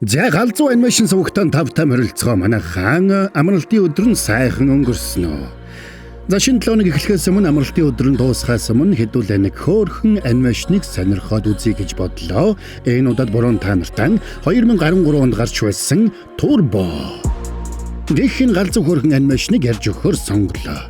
За галзуу анимашн сувагтан тавтай морилцгоо манай хаан амралтын өдөр нь сайхан өнгөрсөн. За шинэ 7 хоног эхлэхээс өмнө амралтын өдөр нь дуусахаас өмнө хэдүүлээ нэг хөөрхөн анимашныг сонирхоод үзье гэж бодлоо. Энэ удаад буруу та нартай 2013 онд гарч байсан Turbo гэх галзуу хөөрхөн анимашныг ярьж өгөхөөр сонголоо.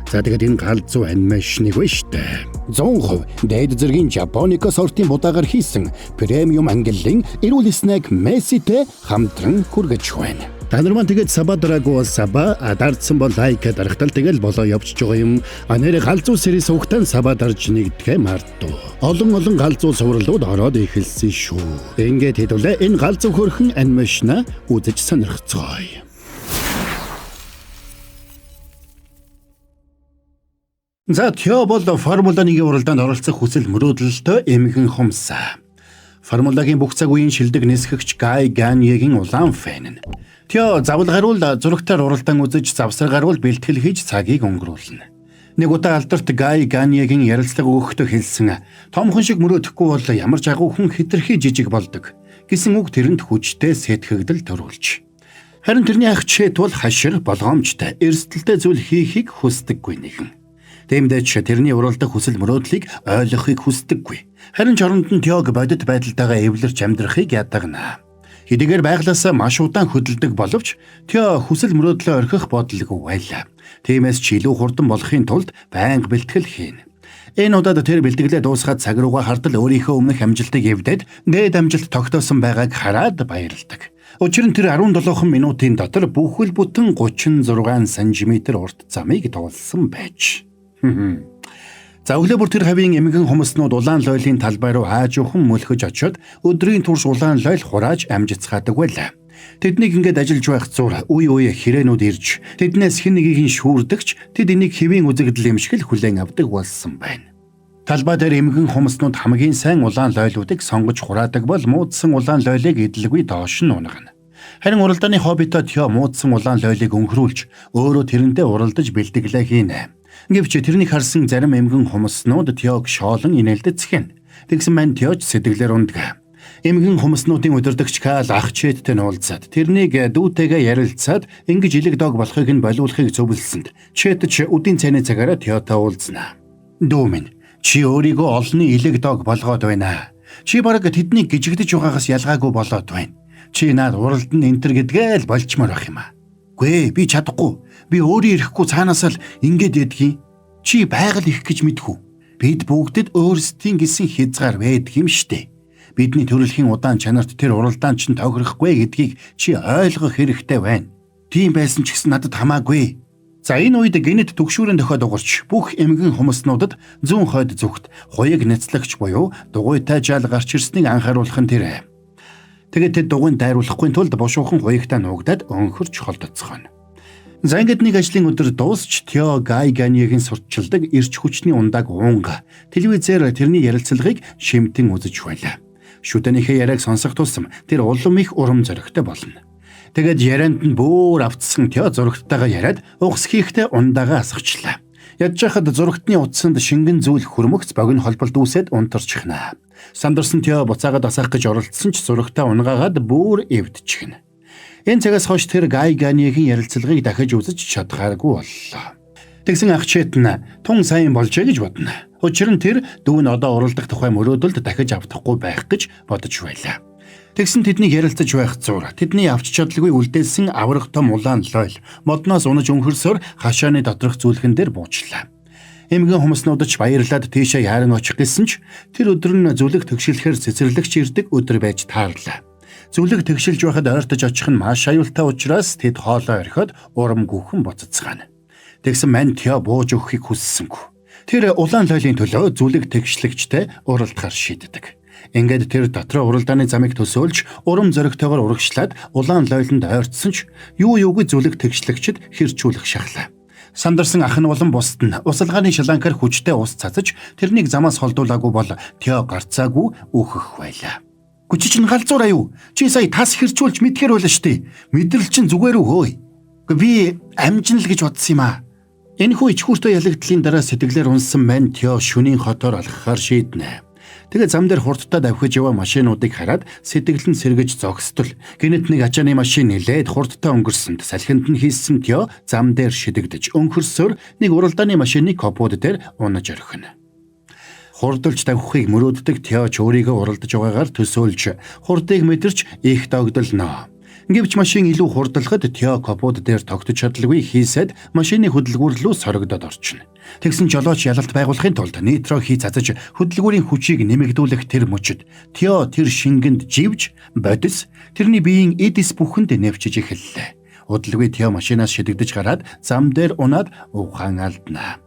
За тэгээд энэ галзуу анимашныг биш дээ. 100% дээд зэргийн Japonica сортын будаагаар хийсэн премиум ангиллын эрүүл снэк Messi-тэй хамтран хүргэж байна. Та нар маань тэгээд сабадрагуу саба адарсан бол лайк дарахтал тэгэл болоо явж байгаа юм. Нэр галзуу сэрийн сувгтан сабадарж нэгдэхэ мартуу. Олон галзуу сувралууд ороод эхэлсэн шүү. Ингээд хэдүүлээ энэ галзуу хөрхөн анимашна үзэж сонирхцгаая. За тё бол Формула 1-ийн уралдаанд оролцох хүсэл мөрөөдөлтөй эмгэн хумс. Формулагийн бүх цаг үеийн шилдэг нисгэгч Гай Ганьегийн улаан фэн. Тё завл гаруул зурагтаар уралдаан үзэж завсар гаруул бэлтгэл хийж цагийг өнгөрүүлнэ. Нэг удаа алдарт Гай Ганьегийн ярилцлага өгөхдөө хэлсэн "Томхон шиг мөрөөдөхгүй бол ямар ч агуу хүн хэтэрхий жижиг болдог" гэсэн үг тэрэнд хүчтэй сэтгэгдэл төрүүлж. Харин тэрний ах чэт бол хашир болгоомжтой эрсдэлтэй зүйл хийхийг хүсдэггүй нэгэн. Тэмдэж тэрний уралдах хүсэл мөрөөдлийг ойлгохыг хүсдэггүй. Харин ч оронд нь Тёг бодит байдалтайгаа эвлэрч амьдрахыг ядагна. Хэдийгээр байглаасаа маш удаан хөдөлдөг боловч Тё хүсэл мөрөөдлөө орхих бодлого байлаа. Тиймээс ч илүү хурдан болохын тулд байнга бэлтгэл хийнэ. Энэ удаад тэр бэлтгэлээ дуусгаад цаг руугаа хартал өөрийнхөө өмнөх амжилтыг эвдээд дээд амжилт тогтоосон байгааг хараад баярлдаг. Учир нь тэр 17 минутын дотор бүхэл бүтэн 36 см урт замыг туулсан байж. За өглөө бүр тэр хавийн эмгэн хумснууд улаан лойлын талбай руу аажуухан мөлхөж очиод өдрийн турш улаан лойл хурааж амжицгаадаг байлаа. Тэднийг ингээд ажиллаж байх зур үе хэрээнүүд ирж тэднээс хэн нэгийг шүүрдэгч тэд энийг хэвийн үзэгдэл юм шиг л хүлээн авдаг болсон байна. Талбай дээр эмгэн хумснууд хамгийн сайн улаан лойлуудыг сонгож хураадаг бол муудсан улаан лойлыг идэлгүй доош нь унгана. Харин уралдааны хоббитод Тё муудсан улаан лойлыг өнхрүүлж өөрөө тэрнтэй уралдаж бэлтгэлээ хийнэ. Гэвч тэрнийг харсан зарим эмгэн хумснууд Тёг шоолон инээлдэцгэн. Тэгсэн мань Тёж сэтгэлээр ундаг. Эмгэн хумснуудын удирдагч Кал ах чэттэй уулзаад тэрнийг дүүтэйгээ ярилцаад ингэж илэг дог болохыг нь болиулахыг зөвлөсөнд чэт ч үдийн цайны цагаараа Тётой уулзнаа. "Дүү минь, чи өөрийгөө олонний илэг дог болгоод байна. Чи бараг тэднийг гжигдэж байгаагаас ялгаагүй болоод байна. Чи наад уралд нь энтер гэдгээ л болчмоор байх юм аа." "Гүй, би чадахгүй. Би өөрөө ирэхгүй цаанаас л ингээд ядгийн. Чи байгаль их гэж мэдхүү. Бид бүгдэд өөрсдийн гэсэн хязгаар байдаг юм штэ. Бидний төрөлхийн удаан чанарт тэр уралдаан ч тохирохгүй гэдгийг чи ойлгох хэрэгтэй байна. Тийм байсан ч гэсэн надад хамаагүй." За энэ үед генет төгшүүрэн дохиод угарч бүх эмгэн хумснуудад зүүн хойд зүгт хуяг нэцлэгч буюу дугуйтай жаал гарч ирснийг анхааруулах нь тэр. Тэгээд тэд дугуйн дайруулахгүй тулд бушуухан хуягтаа нуугдаад өнхөрч холдоцгоно. За ингээд нэг ажлын өдөр дуусч Тё Гай Ганьегийн сурталчилдаг эрч хүчний ундааг уунга телевизээр тэрний ярилцлагыг шимтэн үзэж байлаа. Шүтэнийхээ яриаг сонсох тусам тэр улам их урам зоригтой болно. Тэгээд ярианд нь бүр автсан Тё зурагттайгаа яриад угс хийхдээ ундаагаа асгачлаа. Ядж хахад зурагтны утсанд шингэн зүйл хөрмөгц богино холболт үүсээд унтарчихна. Сандарсан Тё буцаагаад асах гэж оролдсон ч зурагтаа унгаагаад бүр эвдчихнэ. Энэ цагаас хойш тэр Гай Ганьегийн ярилцлагыг дахиж үзэж чадхааргүй боллоо. Тэгсэн ах чэт нь тун сайн болжээ гэж бодно. Учир нь тэр дүү нь одоо уралдах тухай мөрөөдөлд дахиж автахгүй байх гэж бодож байлаа. Тэгсэн тэднийг ярилцаж байх зур тэдний авч чадлагүй үлдээсэн аврах том улаан лойл модноос унаж өнхөрсөөр хашааны доторх зүйлхэн дээр буучлаа. Эмгэн хумснууд ч баярлаад тийшээ яаран очих гэсэн ч тэр өдөр нь зүлэг төгшөлөхээр цэцэрлэгч ирдэг өдөр байж таарлаа. Зүлэг тэгшилж байхад ойртож очих нь маш аюултай учраас тэд хоолоо орхиод урам гүхэн буцацгаана. Тэгсэн мань Тё бууж өгөхийг хүссэнгүй. Тэр улаан лойлын төлөө зүлэг тэгшлэгчтэй уралдахаар шийддэг. Ингээд тэр дотроо уралдааны замыг төсөөлж урам зоригтойгоор урагшлаад улаан лойлонд ойртсон ч юугүй зүлэг тэгшлэгчд хэрчүүлэх шахлаа. Сандарсан ах нь болон бусд нь усалгааны шаланкаар хүчтэй ус цацаж тэрнийг замаас холдуулаагүй бол Тё гарцаагүй өөхөх байлаа. "Гүчич нь галзуур аюу. Чи сая тас хэрчүүлж мэдхээр байлаа штэ. Мэдрэл чинь зүгээр өгөөй. Би амжин л гэж бодсон юм аа." Энэхүү ичхүүртэй ялагдлын дараа сэтгэлээр унсан мань Тё шөнийн хотоор алхахаар шийднэ. Тэгээд зам дээр хурдтай давхиж яваа машинуудыг хараад сэтгэл нь сэргэж зогсдол гинэт нэг ачааны машин нэлээд хурдтай өнгөрсөнд салхинд нь хийсэн Тео зам дээр шидэгдэж өнхөрсөөр нэг уралдааны машины капот дээр унаж орхино. Хурдалж давхихыг мөрөөддөг Тео ч өөрийгөө уралдаж байгаагаар төсөөлж хурдыг мэдэрч их догдолно. Гэвч машин илүү хурдалхад Тео капот дээр тогтож чадалгүй хийсэд машины хөдөлгүүр рүү сорогдоод орчино. Тэгсэн жолооч ялалт байгуулахын тулд нитро хий цацаж хөдөлгүүрийн хүчийг нэмэгдүүлэх тэр мөчөд Тео тэр шингэнд живж бодис тэрний биеийн эдис бүхэнд нэвчиж эхэллээ. Удалгүй Тео машинаас шидэгдэж гараад зам дээр унаад ухаан алдна.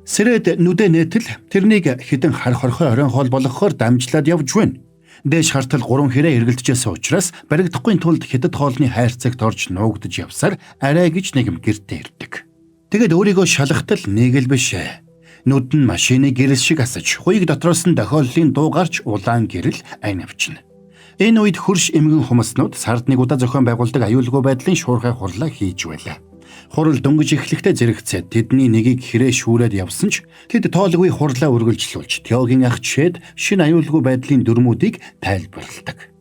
Сэрэд нүдэ нээтэл тэрнийг хідэн хар хорхой оройн хоол болгохоор дамжлаад явж байна. Дээш хартал 3 хэрэг эргэлдэжсэн учраас баригдахгүй тулд хятад хоолны хайрцагт орж нуугдж явсаар арай гэж нэгм гэртээ ирдэг. Тэгэд өөрийгөө шалгахтал нэг л биш. Нүд нь машины гэрэл шиг асаж хуйг дотроос нь дохиоллын дуу гарч улаан гэрэл айн авчна. Энэ үед хөрш эмгэн хүмүүснүүд сард нэг удаа зохион байгуулдаг аюулгүй байдлын шуурхай хурлаа хийж байлаа. Хурал дөнгөж эхлэхдээ зэрэгцээд тэдний нэгийг хэрэг шүүрээд явсан ч тэд тоолгүй хурлаа үргэлжлүүлж Теогийн ах чишээд шинэ аюулгүй байдлын дүрмүүдийг тайлбарладаг.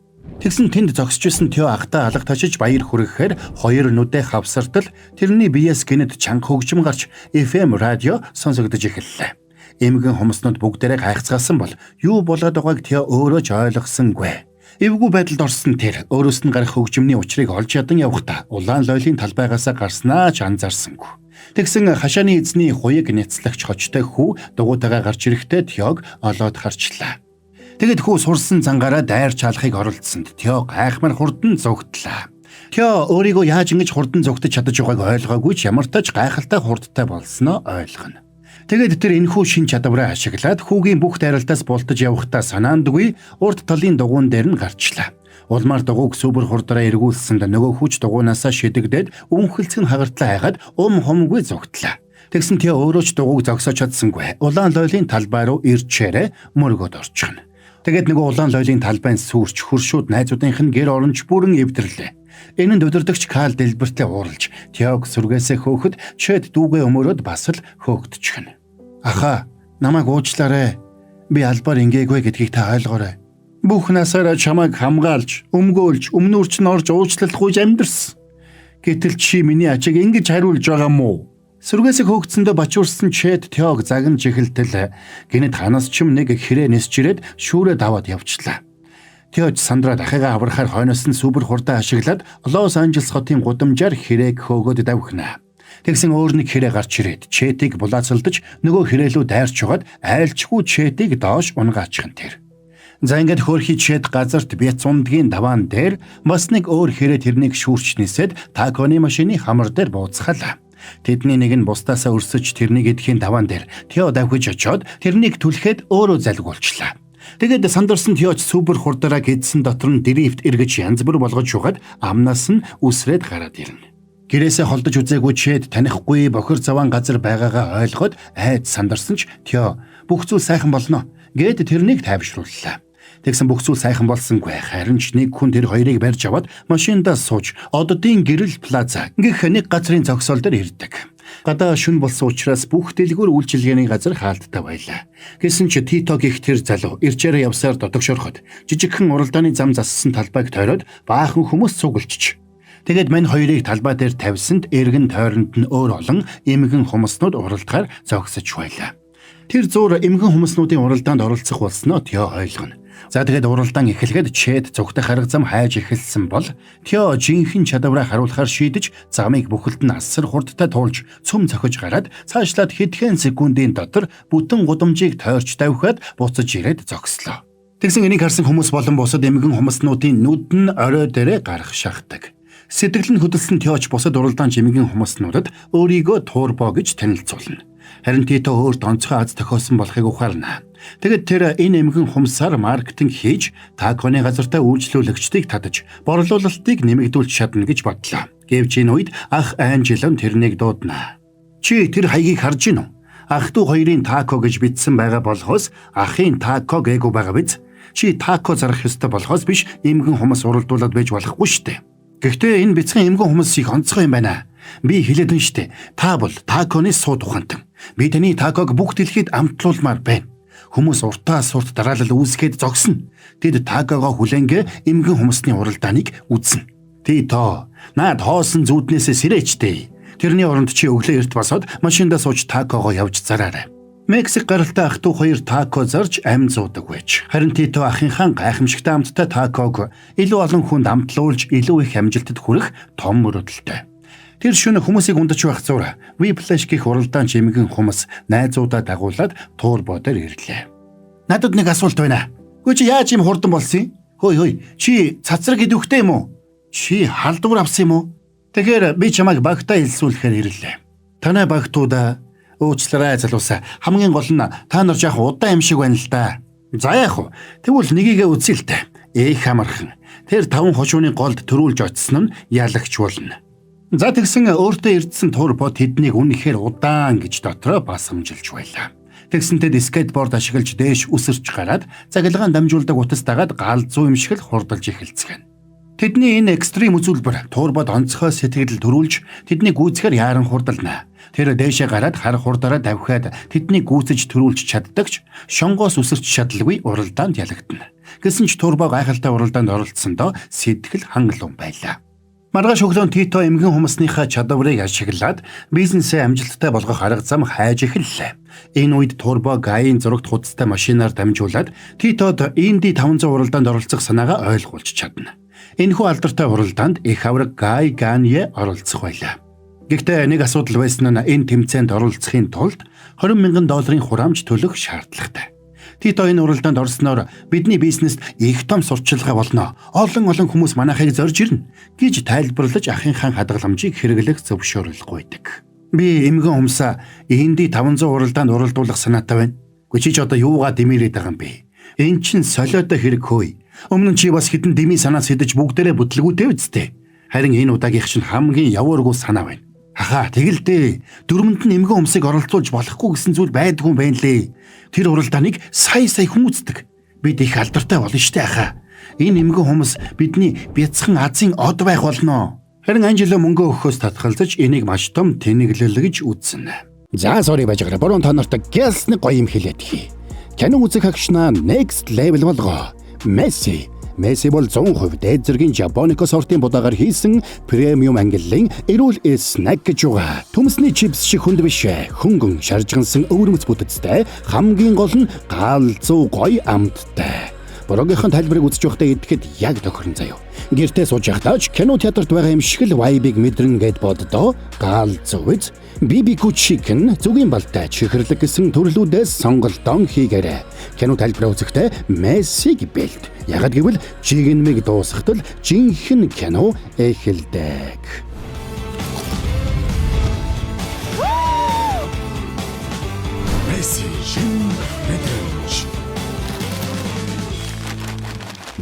Тэгсэн тэнд зогсчихсэн Тео ахтаа алга ташиж баяр хүргэхээр хоёр нүдэ хавсартал тэрний биеэс гинэд чанга хөгжим гарч FM радио сонсогдож эхэллээ. Эмгэн хүмүүснүүд бүгдээрээ гайхацгаасан бол юу болоод байгааг Тео өөрөө ч ойлгосонгүй. Эвгүй байдалд орсон тэр өөрөөс нь гарах хөгжмөний учрыг олж ядан явахдаа улаан лойлын талбайгаас гарснаа ч анзаарсангүй. Тэгсэн хашааны эзний хуйг няцлагч хочтой хүү дугуйтайгаа гарч ирэхдээ Теог олоод харчлаа. Тэгэд хүү сурсан зангаараа дайр чаалахыг оролдсонд Тео гайхмар хурдан зогтлаа. Тео өөрийгөө яаж ингэж хурдан зогтож чадаж байгааг ойлгоогүй ч ямар ч тач гайхалтай хурдтай болсноо ойлгоно. Тэгэд тэр энэхүү шин чадвараа ашиглаад хүүгийн бүх дайралтаас бултаж явахдаа санаандгүй урд талын дугуун дээр нь гарчлаа. Улмаар дугуйг сүбэр хурдраа эргүүлсэнд нөгөө хүч дугуйнаасаа шидэгдээд өмхөлцгөн хагартлаа хайгаад хомгүй зогтлаа. Тэгсэн Тео өөрөө ч дугуйг зогсоож чадсангүй. Улаан лойлын талбай руу ирчээрээ мөргөд орчихно. Тэгэд нөгөө улаан лойлын талбайн сүрч хөршүүд найзуудынх нь гэр оронч бүрэн эвдэрлээ. Энэ нь өдөрдөгч Кал дэлбэртээ ууралж Теог сүргээсээ хөөхөд чэд дүүгээ өмөрөөд бас л хөөгдчихнэ. Аха, намайг уучлаарай. Би албаар ингээгүй гэдгийг та ойлгоорой. Бүх насаараа чамайг хамгаалж, өмгөөлж, өмнөрч нь орж уучлалгүй амьдэрсэн. Гэтэл чи миний ачиг ингэж хариулж байгаа мó? Сүргээсээ хөөгдсөндөө бачуурсан чэд Теог загнаж эхэлтэл гинэд ханаас ч юм нэг хэрэг нисж ирээд шүүрээ даваад явчлаа. Теож Сандра дахигаа аврахаар хойноос нь сүбэр хурдаа ашиглаад Лос Анжелес хотын гудамжаар хэрэг хөөгөд давхина. Тэгсэн өөр нэг хэрэг гарч ирээд чэтийг булаацалдаж нөгөө хэрэлүү дайрч угаад айлчгүй чэтийг доош унгаачихын тэр. За ингээд хөөрхий чэд газарт бяц ундгийн даваан дээр бас нэг өөр хэрэг тэрнийг шүүрч нисээд таконы машины хамар дээр бууцхалаа. Тэдний нэг нь бусдаасаа өрсөж тэрнийг эдхийн даваан дээр Тео давхиж очоод тэрнийг түлхээд өөрөө залгуулчлаа. Тэгээд сандарсан Теоч сүбэр хурдаараа гэдсэн дотор нь дрифт эргэж янз бүр болгож угаад амнаас нь үсрээд гараад ирнэ. Гэрээсээ холдож үзээгүй чэд танихгүй бохир заваан газар байгаагаа ойлгоод айд сандарсан ч Тео бүх зүйл сайхан болно гэд тэрнийг тайвшрууллаа. Тэгсэн бүх зүйл сайхан болсонгүй харин ч нэг хүн тэр хоёрыг барьж аваад машиндаа сууж оддын гэрэл плаза гэх нэг газрын зогсоол дээр ирдэг. Гадаа шүн болсон учраас бүх дэлгүүр үйлчилгээний газар хаалттай байлаа. Гэсэн ч Тито гих тэр залуу ирчээрээ явсаар додогшорход жижигхэн уралдааны зам зассан талбайг тойроод баахан хүмүүс цуглчиж. Тэгээд мань хоёрыг талбай дээр тавьсанд эргэн тойронд нь өөр олон эмгэн хүмүүснүүд уралдахаар зогсож байлаа. Тэр зур эмгэн хүмүүснүүдийн уралдаанд оролцох болсноо Тео ойлгоно. За тэгээд уралдаан эхлэхэд чэд зүгтэх арга зам хайж эхэлсэн бол Тео жинхэнэ чадвараа харуулахаар шийдэж замыг бүхэлд нь асар хурдтай туулж цөм зохиж гараад цаашлаад хэдхэн секундын дотор бүтэн гудамжийг тойрч давхиад буцаж ирээд зогслоо. Тэгсэн энийг харсан хүмүүс болон бусад эмгэн хүмүүснүүдийн нүд нь орой дээрээ гарах шахдаг. Сэтгэл нь хөдөлсөн Теоч бусад уралдаан жимгэн хүмүүснүүдэд өөрийгөө туурбоо гэж танилцуулна. Харин Тито өөрт онцгой аз тохиосон болохыг ухаарна. Тэгэд тэр энэ эмгэн хүмүүсээр маркетинг хийж таконы газартаа үйлчлүүлэгчдийг татаж борлуулалтыг нэмэгдүүлж чадна гэж бодлоо. Гэвч энэ үед ах Анжелон тэрнийг дуудана. Чи тэр хаягийг харж гин үү? Ах トゥ хоёрын тако гэж бичсэн байгаа болохоос ахын тако гээгүү байгаа биз? Чи тако зарах ёстой болохоос биш эмгэн хүмүүс уралдуулаад байж болохгүй штэ. Гэхдээ энэ бяцхан эмгэн хүмүүс их онцгой юм байна. Би хэлээд нь штэ. Та бол таконы сууд ухаантан. Би таны таког бүх дэлхийд амтлуулмаар байна. Хүмүүс уртаа сурт дараалал үүсгээд зогсно. Тэд Такого хүлэнгээ эмгэн хүмүүсний уралдааныг үзнэ. Тито, наад хоосон зүуднээсээ сэрээчтэй. Тэрний оронд чи өглөө эрт босоод машиндаа сууж Такого явж зараарай. Мексик гаралтай ах トゥ хоёр тако зарж амь зуудаг байж. Харин Тито ахынхаа гайхамшигтай амттай Таког илүү олон хүнд амтлуулж илүү их амжилтад хүрэх том мөрөөдөлтэй. Тэр шөнө хүмүүсийг ундаж байх зур Whiplash гэх уралдаан эмгэн хүмүүс найзуудаа дагуулад турбо дээр ирлээ. Надад нэг асуулт байна. Хөө чи яаж юм хурдан болсон юм? Хөөе, чи цацраг идэвхтэй юм уу? Чи халдвар авсан юм уу? Тэгэхээр би чамайг багтаа илсүүлэхээр ирлээ. Танай багтуудаа уучлаарай залуусаа. Хамгийн гол нь та нар жаах удаан юм шиг байна л да. За яах вэ? Тэгвэл нёгийгээ үзье л дээ. Ээх хамархан. Тэр 5 хошууны голд төрүүлж очсон нь ялагч болно. За тэгсэн өөртөө ирдсэн турбо тэднийг үнэхээр удаан гэж дотроо басамжилж байлаа. Тэгсэнтэд скейтборд ашиглаж дээш үсэрч гараад цагилгаан дамжуулдаг утас дагаад галзуу юм шиг л хурдалж эхэлцгэн. Тэдний энэ экстрим үзүүлбэр турбод онцгой сэтгэл төрүүлж тэднийг гүйцэхээр яаран хурдална. Тэр дээшээ гараад хар хурдаараа давхиад тэднийг гүйцэж төрүүлж чаддагч шонгоос үсэрч чадалгүй уралдаанд ялагдана. Гэсэн ч турбо гайхалтай уралдаанд оролцсондоо сэтгэл хангалуун байлаа. Маргааш өглөө Тито эмгэн хүмүүсийнхаа чадварыг ашиглаад бизнесээ амжилттай болгох арга зам хайж эхэллээ. Энэ үед турбо Гаийн зурагт хуудастай машинаар дамжуулаад Титод Инди 500 уралдаанд оролцох санаагаа ойлгуулж чадна. Энэхүү алдартай уралдаанд их авраг Гай Ганье оролцох байлаа. Гэхдээ нэг асуудал байсан нь энэ тэмцээнд оролцохын тулд $20,000 хураамж төлөх шаардлагатай. Тито энэ уралдаанд орсноор бидний бизнест их том сурчилгаа болно. Олон хүмүүс манайхыг зорж ирнэ гэж тайлбарлаж ахынхаа хадгаламжийг хэрэглэх зөвшөөрлөг байдаг. Би эмгэн humсаа Инди 500 уралдаанд уралдуулах санаатай байна. Гэхдээ чи одоо юугаа дэмэрээд байгаа юм бэ? Энд чинь солиотой хэрэг хөөе. Өмнө нь чи бас хитэн дэмий санаа сэдэж бүгдээрээ бүтлгүүтэй үсттэй. Харин энэ удаагийнх чинь хамгийн явуургүй санаа байна. Аха тэгэл дээ. Дөрмөнд нь эмгэн humсыг оролцуулж болохгүй гэсэн зүйл байдгүй юм байна лээ. Тэр уралдааныг сая хүмүүцдэг. Бид их алдартай болно штэ аха. Энэ эмгэн хүмүүс бидний бяцхан Азийн од байх болно. Харин Анжело мөнгө өгөхөөс татгалзаж энийг маш том тэнэглэл гэж үзнэ. За sorry бажгараа. Борон та нарт гялсны гоё юм хэлээд хий. Кино үзэх агшнаа next level болгоо. Месси бол 100% дээд зэргийн Жапонико сортын будаагаар хийсэн премиум ангиллын эрүүл снэк гэж байгаа. Төмсний чипс шиг хүнд биш, хөнгөн шаржгансан өвөрмөц бүтэцтэй, хамгийн гол нь галзуу гоё амттай. Борогийнхан тайлбарыг үзэж байхдаа идэхэд яг тохирно заяа. Гэртээ сууж байхдаа ч кино театрт байгаа юм шиг л vibe-ыг мэдрэн гэд боддоо галзуу биз. BBQ chicken зүгийн балтай чихэрлэг гэсэн төрлүүдээс сонголтон хийгээрэй. Кино тайлбараа үзэхдээ Мессиг бэлд. Ягд гэвэл чигнэмиг дуусгахтал жинхэнэ кино эхэлдэг. Месси шин мэдрэмж.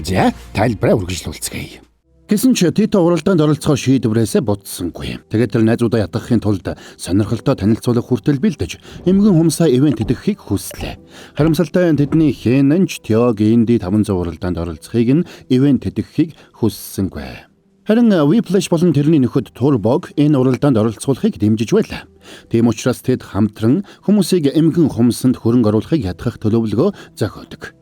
За тайлбараа үргэлжлүүлцгээе. Гэсэн ч Тито уралдаанд оролцохоор шийдвэрээсээ буцсангүй. Тэгээд тэр найзуудаа ятгахын тулд сонирхолтой танилцуулга хүртэл бэлдэж эмгэн humсаа ивент идэхийг хүслээ. Харамсалтай тэдний Хэнэнч Тёг Инди 500 уралдаанд оролцохыг нь ивент идэхийг хүссэнгүй. Харин Whiplash болон тэрний нөхөд Турбог энэ уралдаанд оролцуулахыг дэмжиж байлаа. Тийм учраас тэд хамтран хүмүүсийг эмгэн humсанд хөрөнгө оруулахыг ятгах төлөвлөгөө зохиодог.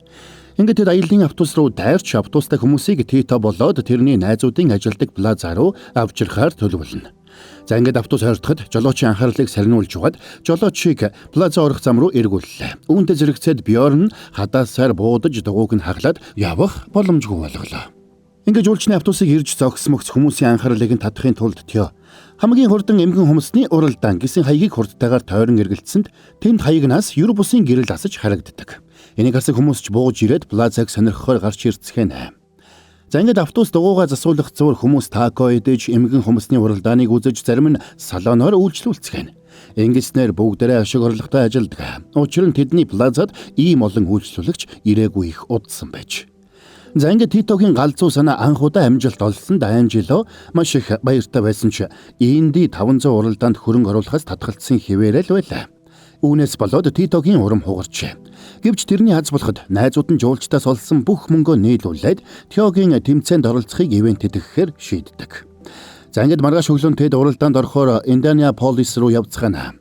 Ингээд тэд аяллаа автобус руу дайрч автобустай хүмүүсийг Тито болоод тэрний найзуудын ажилдаг плаза руу авчирхаар төлөвлөнө. За ингээд автобус ойртоход жолоочийн анхаарлыг сарниулж угаад жолоочийг плаза орох зам руу эргүүллээ. Үүнтэй зэрэгцээд Бьорн хадаасаар буудаж дугуйг нь хаглаад явах боломжгүй болголоо. Ингээд жуулчны автобусыг ирж зогсмогц хүмүүсийн анхаарлыг нь татахын тулд Тё хамгийн хурдан эмгэн humсны уралдаан гэсэн хаягийг хурдтайгаар тойрон эргэлцсэнд тэнд хаягнаас Юр бусын гэрэл асаж харагддаг. Энийг харсан хүмүүс ч бууж ирээд плазаг сонирхохоор гарч ирцгэнэ. За ингээд автобус дугуйгаа засуулах зур хүмүүс тако идэж эмгэн humсны уралдааныг үзэж зарим нь салоноор үйлчлүүлцгэнэ. Ингэснээр бүгдээрээ ашиг орлоготой ажилдаг. Учир нь тэдний плазад ийм олон үйлчлүүлэгч ирээгүй их удсан байж. За ингээд Титогийн галзуу санаа анх удаа амжилт олсон Анжело маш их баяртай байсан ч Инди 500 уралдаанд хөрөнгө оруулахаас татгалцсан хിവэрэл байлаа. Үүнээс болоод Титогийн урам хугарчээ. Гэвч тэрний хаз болоход найзууд нь жуулчдаас олсон бүх мөнгөө нийлүүлээд Тёгийн тэмцээнд оролцохыг ивент идэхээр шийддэг. За ингээд маргааш өглөө тэд уралдаанд орохоор Индианаполис руу явцгаана.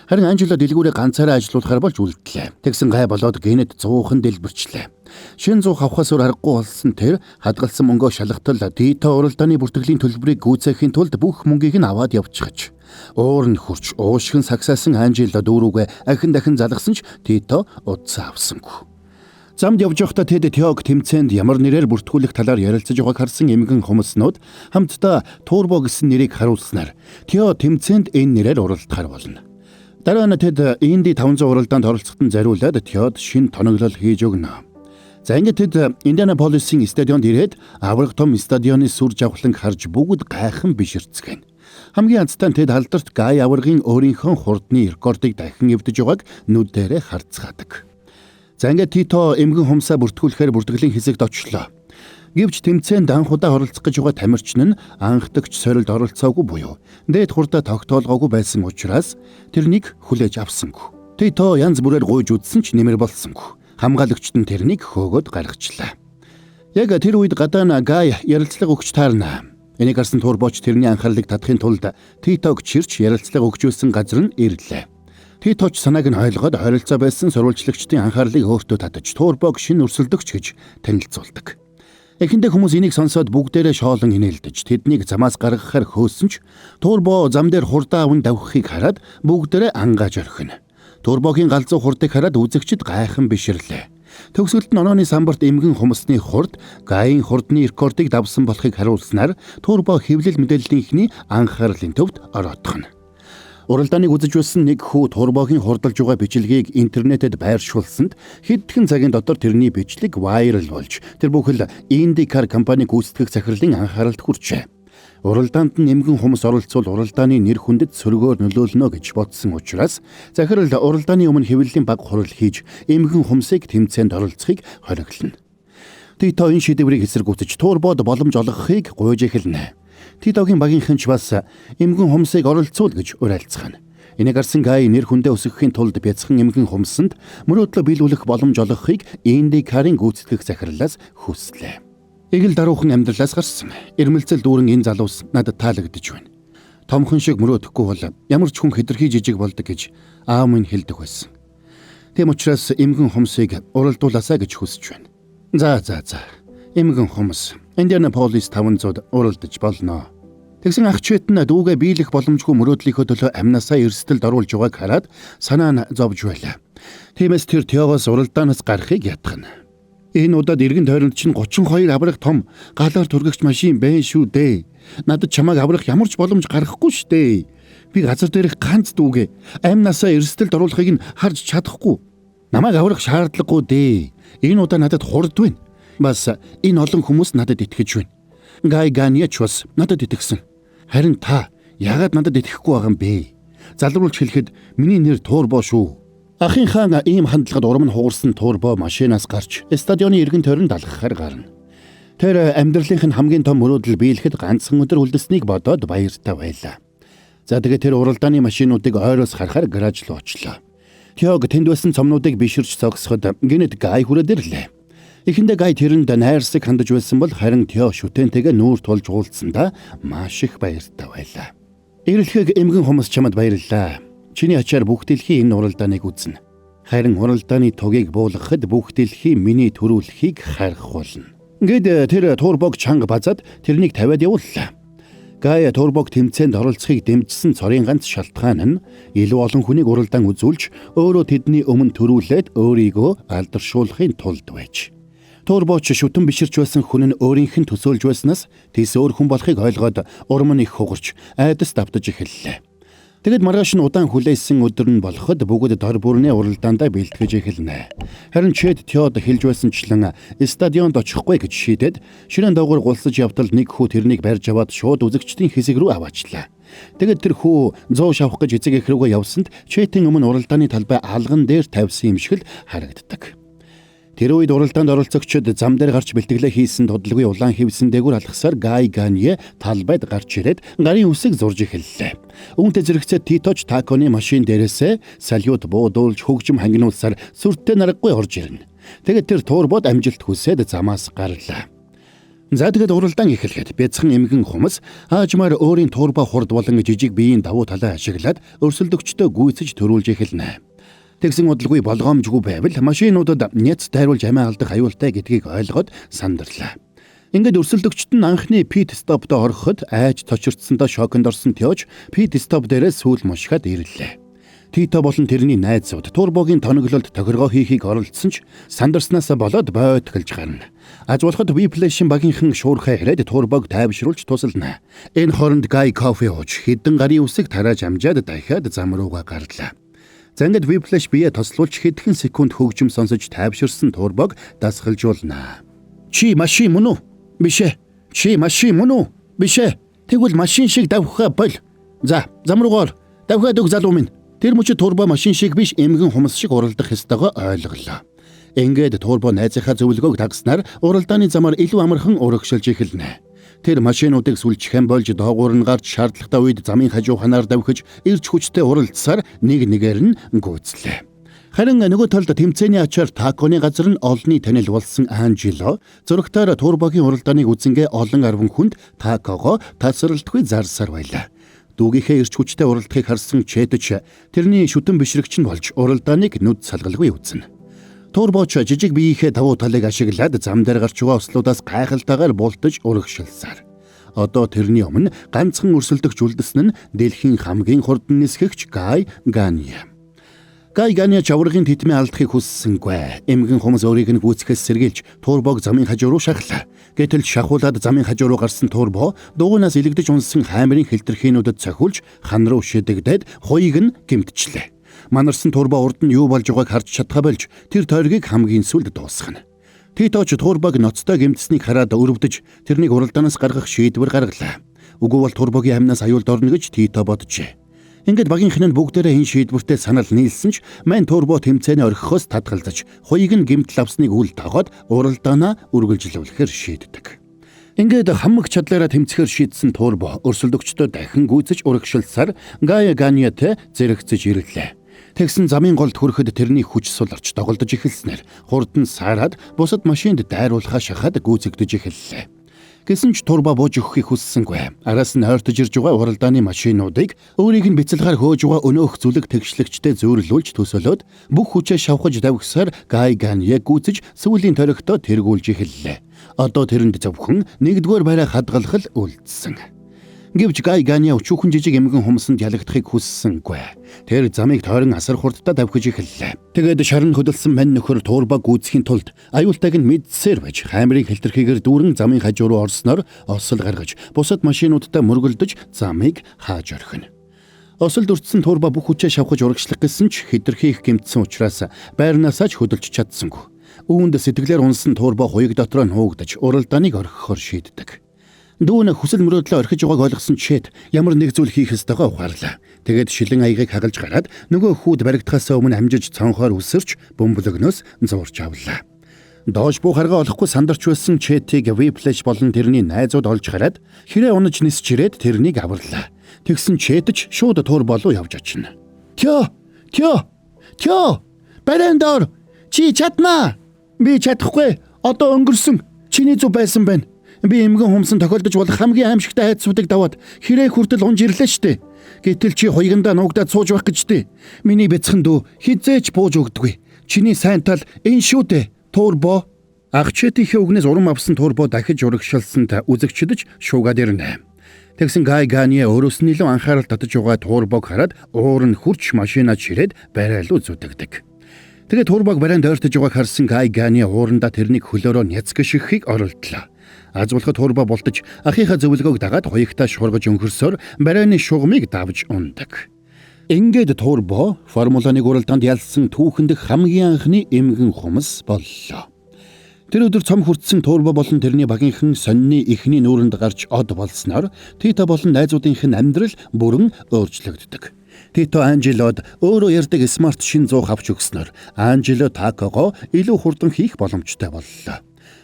Харин Анжела дэлгүүрээ ганцаараа ажиллуулахаар болж үлдлээ. Тэгсэн гай болоод генет 100хан дэлбэрчлээ. Шин 100 авахаас өөр аргагүй болсон тэр хадгалсан мөнгөө шалгатал Тито уралдааны бүртгэлийн төлбөрийг гүйцээхийн тулд бүх мөнгийг нь аваад явчихж. Уур нь хурч уушгин сагсаасан Анжела дүүрүүгээ ахин дахин залгасан ч Тито удаа авсангүй. Замд явж байхдаа тэд Тёг тэмцээнд ямар нэрээр бүртгүүлэх талаар ярилцаж байгааг харсан эмгэн хүмүүснүүд хамтдаа Турбо гэсэн нэрийг харуулснаар Тё тэмцээнд энэ нэрээр уралдахаар болно. Дараа нь тэд Инди 500 уралдаанд оролцоход зориулаад Тёд шинэ тоноглол хийж өгнө. За ингээд тэд Индианаполисын стадионд ирээд авраг том стадионы сүр жавхлан харж бүгд гайхан биширцгэн. Хамгийн азтан тэд алдарт Гай аваргын өөрийнхөө хурдны рекордыг дахин эвдэж байгааг нүдээрээ харцгаадаг. За ингээд Тито эмгэн хумсаа бүртгүүлэхээр бүртгэлийн хэсэгт очлоо. Гэвч тэмцээнд анх удаа оролцох гэж байгаа тамирчин нь анхдагч сорилд оролцоогүй буюу дээд хурдаа тогтоолгоогүй байсан учраас тэрнийг хүлээж авсангүй. Тито янз бүрээр гуйж үзсэн ч нэмэр болсонгүй. Хамгаалагчид нь тэрнийг хөөгд гаргачлаа. Яг тэр үед гадаа Гай ярилцлага өгч таарна. Энийг харсан Турбоч тэрний анхаарлыг татахын тулд Титог чирч ярилцлага өгчүүлсэн газар нь ирлээ. Титоч санааг нь ойлгоод ойролцоо байсан сурвалжлагчдын анхаарлыг өөртөө татаж Турбог шинэ өрсөлдөгч гэж танилцуулдаг. Эхэндээ хүмүүс энийг сонсоод бүгдээрээ шоолон инээлдэж тэднийг замаас гаргахаар хөөсөн ч Турбо зам дээр хурдаа аван давхихыг хараад бүгдээрээ ангааж орхино. Турбогийн галзуу хурдыг хараад үзэгчид гайхан биширлээ. Төгсгөлд нь онооны самбарт эмгэн хумсны хурд Гаийн хурдны рекордыг давсан болохыг харуулснаар Турбо хэвлэл мэдээллийнхний анхаарлын төвд ороодгоно. Уралдааныг үзэж байсан нэг хүү Турбогийн хурдалж байгаа бичлэгийг интернетэд байршуулсанд хэдхэн цагийн дотор тэрний бичлэг вайрал болж тэр бүхэл IndyCar компани гүйцэтгэх захирлын анхааралд хүрчээ. Уралдаанд нь эмгэн хүмүүс оролцвол уралдааны нэр хүндэд сөргөөр нөлөөлнө гэж бодсон учраас захирал уралдааны өмнө хэвлэлийн баг хурал хийж эмгэн хүмүүсийг тэмцээнд оролцохыг хориглоно. Тито энэ шийдвэрийг эсэргүүцэж Турбод боломж олгохыг гуйж эхэлнэ. Титогийн багийнхан ч бас эмгэн хүмүүсийг оролцуул гэж уриалцгаана. Энийг харсан Гай нэр хүндээ өсгөхийн тулд бяцхан эмгэн хүмүүсэнд мөрөөдлө биелүүлэх боломж олгохыг IndyCar-ын гүйцэтгэх захирлаас хүслээ. Эгэл даруухан амьдралаас гарсан. Ирмэлцэл дүүрэн энэ залуус надад таалагдж байна. Томхон шиг мөрөөдөхгүй бол ямар ч хүн хэтэрхий жижиг болдог гэж аав минь хэлдэг байсан. Тэм учраас эмгэн хүмүүсийг уралдуулаасаа гэж хүсэж байна. За. Эмгэн хүмүүс Индианаполис 500-д уралдаж болно. Тэгсэн ахчвэт нь дүүгээ биелэх боломжгүй мөрөөдлийнхөө төлөө амнасаа эрсдэлд оруулж байгааг хараад санаа нь зовж байлаа. Тиймээс тэр Тёгоос уралдаанаас гарахыг ятгана. Энэ удаад эргэн тойронд чинь 32 аврах том галаар түргэгч машин байна шүү дээ. Надад чамайг аврах ямар ч боломж гарахгүй шүү дээ. Би газар дээрх ганц дүүгээ амнасаа эрсдэлд оруулахыг нь харж чадахгүй. Намайг аврах шаардлагагүй дээ. Энэ удаа надад хурд байна. Бас энэ олон хүмүүс надад итгэж байна. Гай Ганиач бас надад итгэсэн. Харин та яагаад надад итгэхгүй байгаа юм бэ? Залруулж хэлэхэд миний нэр Турбо шүү. Ахынхаа ийм хандлагад урам нь хугарсан Турбо машинаас гарч стадионы эргэн тойронд алхахаар гарна. Тэр амьдралынх нь хамгийн том мөрөөдөл биелэхэд ганцхан өдөр үлдсэнийг бодоод баяртай байлаа. За тэгээд тэр уралдааны машинуудыг ойроос харахаар гараж руу очлоо. Тёг тэнд байсан цомнуудыг биширч зогсоход гинэт Гай хүрээд ирлээ. Эхэндээ Гай тэрэнд найрсаг хандаж байсан бол харин Тё шүтэнтэйгээ нүүр тулж уулзсандаа маш их баяртай байлаа. Ирэлхэг эмгэн хүмүүс чамд баярлалаа. Чиний ачаар бүх дэлхий энэ уралдааныг үзнэ. Харин уралдааны тугийг буулгахад бүх дэлхий миний төрүүлэхийг харах болно. Ингээд тэр Турбог чанга базаад тэрнийг тавиад явууллаа. Гай Турбог тэмцээнд оролцохыг дэмжсэн цорын ганц шалтгаан нь илүү олон хүнийг уралдаан үзүүлж өөрөө тэдний өмнө төрүүлээд өөрийгөө алдаршуулахын тулд байж. Турбоч шүтэн биширч байсан хүн нь өөрийнх нь төсөөлж байснаас тийс өөр хүн болохыг ойлгоод урам нь их хугарч айдас давтаж эхэллээ. Тэгэд маргааш нь удаан хүлээсэн өдөр нь болоход бүгд дор бүрнээ уралдаандаа бэлтгэж эхэлнэ. Харин Чэд Тёд хэлж байсанчлан стадионд очихгүй гэж шийдээд ширээн доогуур гулсаж явтал нэг хүү тэрнийг барьж аваад шууд үзэгчдийн хэсэг рүү аваачлаа. Тэгэд тэр хүү 100 шавах гэж эцэг эх рүүгээ явсанд Чэтийн өмнө уралдааны талбай алган дээр тавьсан юм шиг л харагддаг. Тэр үед уралдаанд оролцогчид зам дээр гарч бэлтгэлээ хийсэн тодалгүй улаан хэвсэн дээгүүр алхасаар Гай Ганье талбайд гарч ирээд гарын үсэг зурж эхэллээ. Үүнтэй зэрэгцээ Титоч Таконы машин дээрээсээ салют буудуулж хөгжим хангинуулсаар сүртэй наргагүй орж ирнэ. Тэгээд тэр Турбод амжилт хүсээд замаас гарлаа. За тэгээд уралдаан эхлэхэд бяцхан эмгэн хүмүүс аажмаар өөрийн туурба хурд болон жижиг биеийн давуу талаа ашиглаад өрсөлдөгчдөө гүйцэж төрүүлж эхэлнэ. Тэгсэн удалгүй болгоомжгүй байвал машинуудад няц тайруулж амиа алдах аюултай гэдгийг ойлгоод сандарлаа. Ингээд өрсөлдөгчд нь анхны пит стопд ороход айж цочирдсондоо шоконд орсон Теож пит стоп дээрээ сүүл мушгаад ирлээ. Тито болон тэрний найзууд турбогийн тоноглолд тохиргоо хийхийг оролдсон ч сандарснаас болоод бойтголж гарна. Аз болоход Whiplash-ийн багийнхан шуурхай ирээд турбог тайвшруулж тусална. Энэ хооронд Guy кофе ууж хэдэн гарын үсэг тарааж амжаад дахиад зам руугаа гарлаа. За ингээд Whiplash бие тослуулж хэдхэн секунд хөгжим сонсож тайвширсан турбог дасгалжуулна. Чи машин мөн үү? Биш ээ. Чи машин мөн үү? Биш ээ. Тэгвэл машин шиг давхаа бол. За, зам руугаар давхаад өг залуу минь. Тэр мөчид турбо машин шиг биш эмгэн хүмүүс шиг уралдах ёстойгоо ойлголоо. Ингээд турбо найзынхаа зөвлөгөөг дагснаар уралдааны замаар илүү амархан урагшилж эхэлнэ. Тэр машинуудыг сүлжихэн болж доогуур нь гарч шаардлагатай үед замын хажуу ханаар давхиж ирж хүчтэй уралдсаар нэг нэгээр нь гүйцлээ. Харин нөгөө талд тэмцээний ачаар таконы газар нь олонний танил болсон Анжело зурагтаар турбогийн уралдааныг үзэнгээ олон 10 хүнд такого тасралтгүй зарсаар байлаа. Дүүгийнхээ ирч хүчтэй уралдахыг харсан Чэтэч тэрний шүтэн бишрэгч нь болж уралдааныг нүд салгалгүй үзнэ. Турбоч жижиг биеийнхээ давуу талыг ашиглаад зам дээр гарч байгаа ослуудаас гайхалтайгаар бултаж урагшилсаар. Одоо тэрний өмнө ганцхан өрсөлдөгч үлдсэн нь дэлхийн хамгийн хурдан нисгэгч Guy Gagné. Guy Gagné чаврын титмээ алдахыг хүссэнгүй. Эмгэн хүмүүс өөрийг нь гүйцэхээс сэргийлж турбог замын хажуу руу шахлаа. Гэтэл шахуулаад замын хажуу руу гарсан турбо дугуйнаас илэгдэж унсан хаймрын хэлтэрхиинүүдэд цохиулж хан руу шидэгдээд хуйг нь гэмтчихлээ. Манарсан турбо урд нь юу болж байгааг харж чадхаа болж тэр тойргийг хамгийн сүүлд дуусгана. Титоч турбог ноцтой гэмтсэнийг хараад өрөвдөж тэрнийг уралдаанаас гаргах шийдвэр гаргалаа. Үгүй бол турбогийн амнаас аюулд орно гэж Тито боджээ. Ингээд багийнхан нь бүгдээрээ энэ шийдвэртээ санал нийлсэн ч мань турбо тэмцээний орхихоос татгалзаж хуйг нь гэмтэл авсныг үл дагаад уралдаанаа үргэлжлүүлэхээр шийддэг. Ингээд хамаг чадлаараа тэмцэхээр шийдсэн турбо өрсөлдөгчдөө дахин гүйцэж урагшилсаар Guy Gagnéтэй зэрэгцэж ирлээ. Тэгсэн замын голд хүрэхэд тэрний хүч суларч доголдож эхэлснээр хурдан саарад бусад машинд дайруулахаа шахаад гүйцэгдэж эхэллээ. Гэсэн ч турбо бууж өгөхийг хүссэнгүй. Араас нь ойртож ирж байгаа уралдааны машинуудыг өөрийг нь бяцалгаар хөөж байгаа өнөөх зүлэг тэгшлэгчтэй зөөрлүүлж төсөөлөд бүх хүчээ шавхаж давхсаар Guy Gagné гүйцэж сүүлийн торигтоо тэргүүлж эхэллээ. Одоо тэрэнд зөвхөн нэгдүгээр байраа хадгалах үлдсэн. Гэвч Guy Gagné өчүүхэн жижиг эмгэн хүмүүсэнд ялагдахыг хүссэнгүй. Тэр замыг тойрон асар хурдтай давхиж эхэллээ. Тэгээд шарн хөдөлсөн мань нөхөр турбо гүйцэхийн тулд аюултайг нь мэдсээр байж хаймрын хэлтэрхийгээр дүүрэн замын хажуу руу орсноор осол гаргаж бусад машинуудтай мөргөлдөж замыг хааж орхино. Осолд өртсөн турбо бүх хүчээ шавхаж урагшлах гэсэн ч хэтэрхийх гэмтсэн учраас байрнаасаа ч хөдөлж чадсангүй. Үүнд сэтгэлээр унсан турбо хуйг дотроо нуугдаж уралдааныг орхихоор шийддэг. Дүүн хүсэл мөрөөдлөө орхиж байгааг ойлгосон Чэт ямар нэг зүйл хийх ёстойгоо ухаарлаа. Тэгээд шилэн аягийг хагалж гараад нөгөө хүүд баригдахаас өмнө амжиж цонхоор үсэрч бөмбөлөгнөөс зуурч авлаа. Доош буу харгаа олохгүй сандарч байсан Чэтийг Whiplash болон тэрний найзууд олж гараад хэрэг унаж нисч ирээд тэрнийг аварлаа. Тэгсэн Чэтч шууд турбо руу явж очино. Тё! Барендор! Чи чаднаа! Би чадахгүй. Одоо өнгөрсөн. Чиний зүг байсан байна. Би эмгэн хүмсэн тохиолдож болох хамгийн аимшигтай хайцуудыг даваад хэрэг хүртэл унж ирлээ штэ. Гэтэл чи хуйгандаа нуугдаад сууж байх гэжтэй. Миний бяцхан дүү хизээч бууж өгдөггүй. Чиний сайн тал энэ шүү дээ. Турбо. Ах Чэтийнхээ үгнээс урам авсан турбо дахиж урагшилсанд үзэгчдэж шуугаад ирнэ. Тэгсэн Guy Gagné өөрөөс нь илүү анхаарал татаж байгаа турбог хараад уур нь хурч машинаа чирээд барай руу зүтгэдэг. Тэгээд турбог барайнд ойртож байгааг харсан Guy Gagné уурандаа тэрнийг хөлөөрөө няцгшихийг оролдлоо. Аз болоход турбо болтож ахийнхаа зөвлөгөөг дагаад хуйгтаа шуургаж өнгөрсөөр барайны шугамыг давж ундаг. Ингээд турбо Формула 1 уралдаанд ялсан түүхэндх хамгийн анхны эмгэн хүмүүс боллоо. Тэр өдөр цом хүртсэн турбо болон тэрний багийнхан сонины эхний нүүрэнд гарч од болсноор Тито болон найзуудынх нь амьдрал бүрэн өөрчлөгддөг. Тито Анжелод өөрөө ярддаг смарт шин 100 авч өгснөөр Анжело такого илүү хурдан хийх боломжтой боллоо.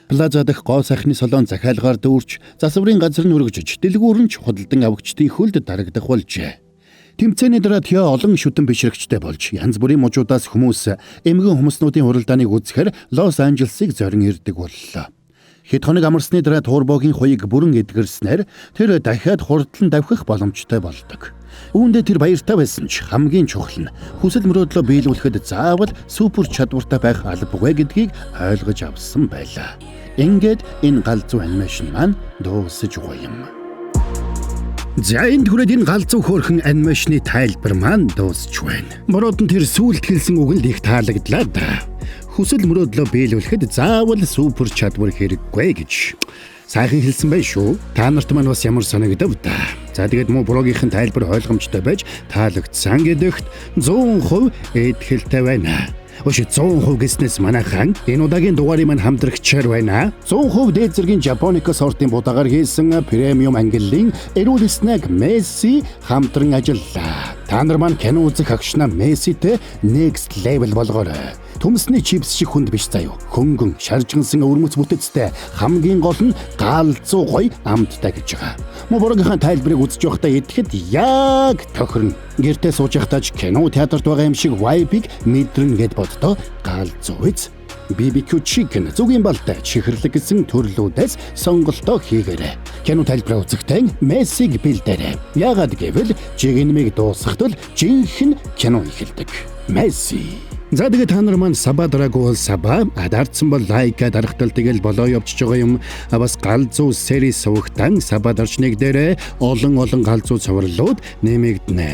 Плаза дэх гоо сайхны солон захиалгаар дүүрч засварын газар нь өргөжж дэлгүүрэнч худалдан авагчдын хөлд дарагдах болжээ. Тэмцээний дараа Тио олон шүтэн бишрэгчтэй болж янз бүрийн мужуудаас хүмүүс эмгэн хүмүүснүүдийн уралдааныг үзэхээр Лос Анжелесыг зорин ирдэг боллоо. Хэд хоног амарсны дараа Турбогийн хуйг бүрэн эдгэрснээр тэр дахиад хурдлан давхих боломжтой болдог. Үүндээ тэр баяртай байсан ч хамгийн чухал нь хүсэл мөрөөдлөө биелүүлэхэд заавал супер чадвартай байх албагүй гэдгийг ойлгож авсан байлаа. Ингээд энэ галзуу анимашн маань дуусаж буй юм. За энэ түрээд энэ галзуу хөөрхөн анимашны тайлбар маань дуусч байна. Бороод нь тэр сүүлд хэлсэн үг нь их таалагдлаа да. Хүсэл мөрөөдлөө биелүүлэхэд заавал супер чадвар хэрэггүй гэж. Сайхан хэлсэн байх шүү. Та нарт маань бас ямар санагдав да. За тэгээд муу блогийнхэн тайлбар ойлгомжтой байж таалагдсан гэдэгт 100% итгэлтэй байна. Өшөө 100% гэснээс манайхан энэ удаагийн дугаарыг маань хамтрагчаар байна. 100% дээд зэргийн Japonica сортын будаагаар хийсэн премиум ангиллын эрүүл снэк Месси хамтран ажиллаа. Та нар маань кино үзэх агшнаа Месситэй next level болгоорой. Төмсний чипс шиг хүнд биш заяо. Хөнгөн, шаржгансан өвөрмөц бүтэцтэй хамгийн гол нь галзуу гоё амттай гэж байгаа. Муу борогийнхаа тайлбарыг үзэж байхдаа идэхэд яг тохирно. Гэртээ сууж байхдаа ч кино театрт байгаа юм шиг vibe-ийг мэдрэн гэд боддоо галзуу биз. BBQ chicken зүгийн балтай чихэрлэг гэсэн төрлүүдээс сонголтоо хийгээрэй. Кино тайлбараа үзэхдээ Мессиг бэлдээрэй. Яагаад гэвэл жигнэмиг дуусгахдаа жинхэнэ кино эхэлдэг. Месси. За тэгээд та нар маань саба драгуул саба адаарсан бол лайка дарахтал тэгэл болоо явж байгаа юм. Бас галзуу сери сувагтан саба дарчныг дээрээ олон галзуу цувралууд нэмэгдэнэ.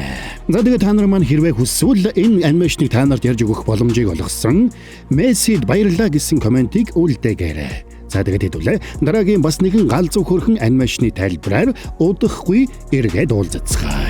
За тэгээд та нар маань хэрвээ хүсвэл энэ анимашныг та нарт ярьж өгөх боломжийг олгосон Мессид баярлалаа гэсэн комментиг үлдээгээрэй. За тэгээд хэдүүлээ дараагийн бас нэгэн галзуу хөрхөн анимашны тайлбараар удахгүй эргээд уулзацгаая.